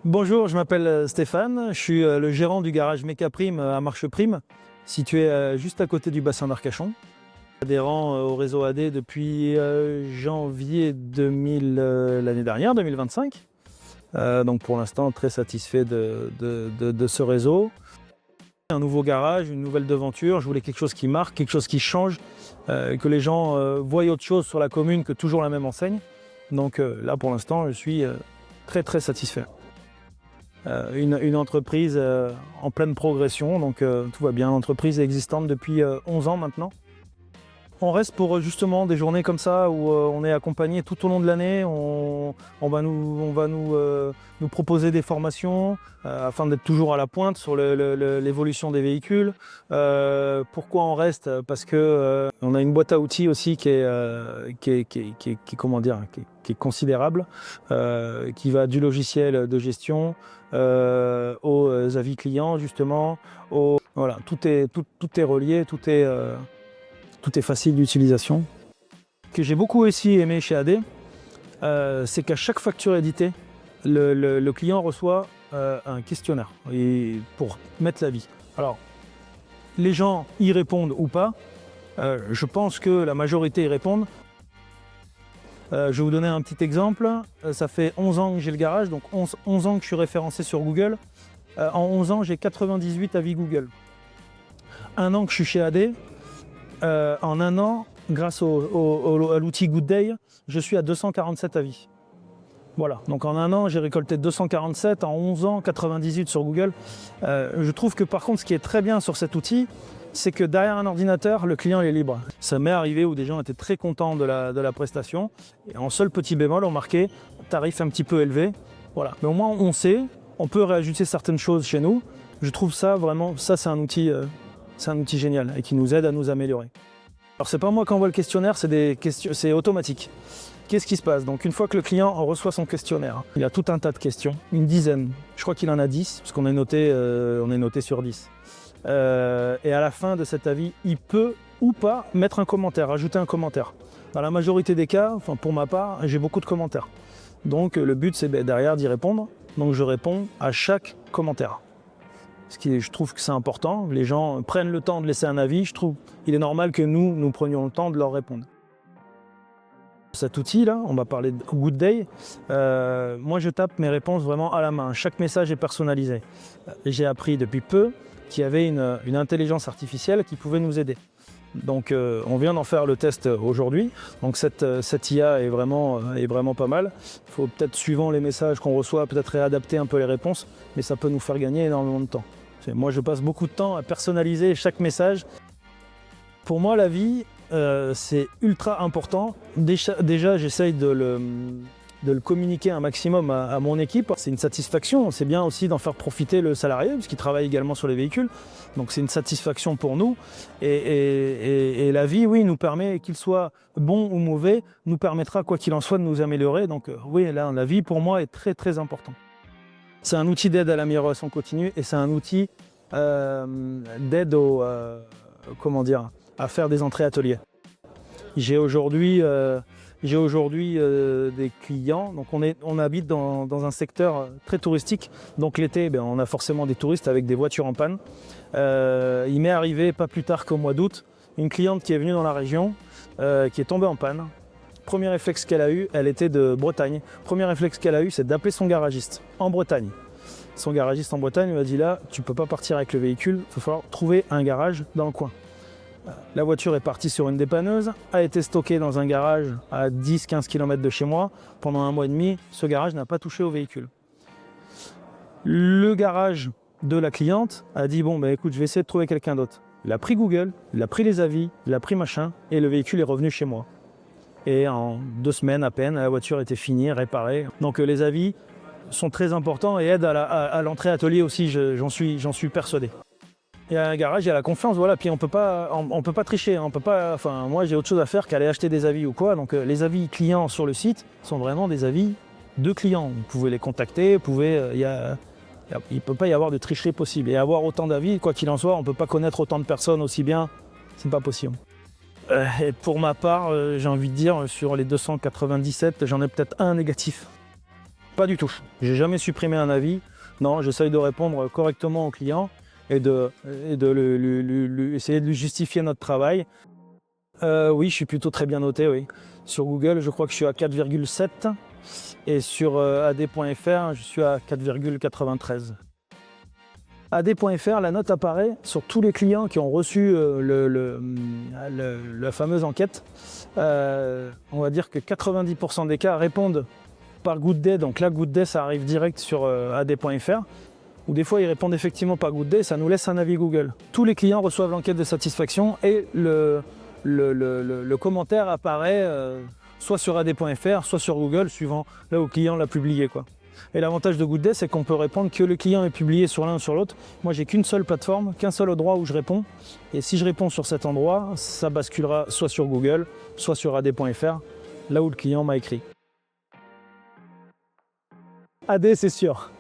Bonjour, je m'appelle Stéphane, je suis le gérant du garage Mécaprime à Marcheprime, situé juste à côté du bassin d'Arcachon. Adhérent au réseau AD depuis janvier 2000, l'année dernière, 2025. Donc pour l'instant, très satisfait de ce réseau. Un nouveau garage, une nouvelle devanture, je voulais quelque chose qui marque, quelque chose qui change, que les gens voient autre chose sur la commune que toujours la même enseigne. Donc là, pour l'instant, je suis très satisfait. Une entreprise en pleine progression, donc tout va bien. L'entreprise est existante depuis 11 ans maintenant. On reste pour justement des journées comme ça où on est accompagné tout au long de l'année. On va nous proposer des formations afin d'être toujours à la pointe sur l'évolution des véhicules. Pourquoi on reste? Parce que on a une boîte à outils aussi qui est considérable, qui va du logiciel de gestion aux avis clients justement. Voilà, tout est relié, tout est facile d'utilisation. Ce que j'ai beaucoup aussi aimé chez AD, c'est qu'à chaque facture éditée, le client reçoit un questionnaire pour mettre l'avis. Alors, les gens y répondent ou pas. Je pense que la majorité y répondent. Je vais vous donner un petit exemple. Ça fait 11 ans que j'ai le garage, donc 11 ans que je suis référencé sur Google. En 11 ans, j'ai 98 avis Google. Un an que je suis chez AD. En un an, grâce à l'outil Good Day, je suis à 247 avis. Voilà, donc en un an, j'ai récolté 247, en 11 ans, 98 sur Google. Je trouve que par contre, ce qui est très bien sur cet outil, c'est que derrière un ordinateur, le client est libre. Ça m'est arrivé où des gens étaient très contents de la prestation, et en seul petit bémol, on marquait tarif un petit peu élevé. Voilà, mais au moins on sait, on peut réajuster certaines choses chez nous. Je trouve ça vraiment, ça c'est un outil génial et qui nous aide à nous améliorer. Alors c'est pas moi qui envoie le questionnaire, c'est automatique. Qu'est-ce qui se passe? Donc une fois que le client reçoit son questionnaire, il a tout un tas de questions, une dizaine. Je crois qu'il en a 10, parce qu'on est noté sur 10. Et à la fin de cet avis, il peut ou pas mettre un commentaire, ajouter un commentaire. Dans la majorité des cas, enfin pour ma part, j'ai beaucoup de commentaires. Donc le but c'est derrière d'y répondre. Donc je réponds à chaque commentaire. Je trouve que c'est important, les gens prennent le temps de laisser un avis, je trouve qu'il est normal que nous prenions le temps de leur répondre. Cet outil-là, on va parler de Good Day, moi je tape mes réponses vraiment à la main, chaque message est personnalisé. J'ai appris depuis peu qu'il y avait une intelligence artificielle qui pouvait nous aider. Donc on vient d'en faire le test aujourd'hui, donc cette IA est vraiment pas mal. Il faut peut-être, suivant les messages qu'on reçoit, peut-être réadapter un peu les réponses, mais ça peut nous faire gagner énormément de temps. Moi je passe beaucoup de temps à personnaliser chaque message. Pour moi la vie, c'est ultra important. Déjà j'essaye de le communiquer un maximum à mon équipe. C'est une satisfaction, c'est bien aussi d'en faire profiter le salarié, puisqu'il travaille également sur les véhicules. Donc c'est une satisfaction pour nous. Et la vie, oui, nous permet, qu'il soit bon ou mauvais, nous permettra, quoi qu'il en soit, de nous améliorer. Donc oui, là, la vie, pour moi, est très important. C'est un outil d'aide à l'amélioration continue et c'est un outil d'aide à faire des entrées ateliers. J'ai aujourd'hui des clients, donc on habite dans un secteur très touristique, donc l'été on a forcément des touristes avec des voitures en panne. Il m'est arrivé pas plus tard qu'au mois d'août, une cliente qui est venue dans la région, qui est tombée en panne. Premier réflexe qu'elle a eu, elle était de Bretagne, premier réflexe qu'elle a eu, c'est d'appeler son garagiste en Bretagne. Son garagiste en Bretagne lui a dit là, tu peux pas partir avec le véhicule, il va falloir trouver un garage dans le coin. La voiture est partie sur une dépanneuse, a été stockée dans un garage à 10-15 km de chez moi. Pendant un mois et demi, ce garage n'a pas touché au véhicule. Le garage de la cliente a dit bon écoute, je vais essayer de trouver quelqu'un d'autre. Il a pris Google, il a pris les avis, il a pris machin, et le véhicule est revenu chez moi. Et en 2 semaines à peine, la voiture était finie, réparée. Donc les avis sont très importants et aident à l'entrée atelier aussi, j'en suis persuadé. Il y a un garage, il y a la confiance, voilà. Puis on peut pas tricher, on peut pas. Enfin, moi j'ai autre chose à faire qu'aller acheter des avis ou quoi. Donc les avis clients sur le site sont vraiment des avis de clients. Vous pouvez les contacter, il peut pas y avoir de tricherie possible. Et avoir autant d'avis, quoi qu'il en soit, on peut pas connaître autant de personnes aussi bien, c'est pas possible. Et pour ma part, j'ai envie de dire, sur les 297, j'en ai peut-être un négatif. Pas du tout. J'ai jamais supprimé un avis. Non, j'essaye de répondre correctement au client et essayer de lui justifier notre travail. Oui, je suis plutôt très bien noté, oui. Sur Google, je crois que je suis à 4,7 et sur ad.fr, je suis à 4,93. ad.fr, la note apparaît sur tous les clients qui ont reçu la fameuse enquête. On va dire que 90% des cas répondent par Good Day, donc là Good Day ça arrive direct sur ad.fr, ou des fois ils répondent effectivement par Good Day, ça nous laisse un avis Google. Tous les clients reçoivent l'enquête de satisfaction et le commentaire apparaît soit sur ad.fr, soit sur Google, suivant là où le client l'a publié, quoi. Et l'avantage de Good Day, c'est qu'on peut répondre que le client est publié sur l'un ou sur l'autre. Moi, j'ai qu'une seule plateforme, qu'un seul endroit où je réponds. Et si je réponds sur cet endroit, ça basculera soit sur Google, soit sur ad.fr, là où le client m'a écrit. AD, c'est sûr.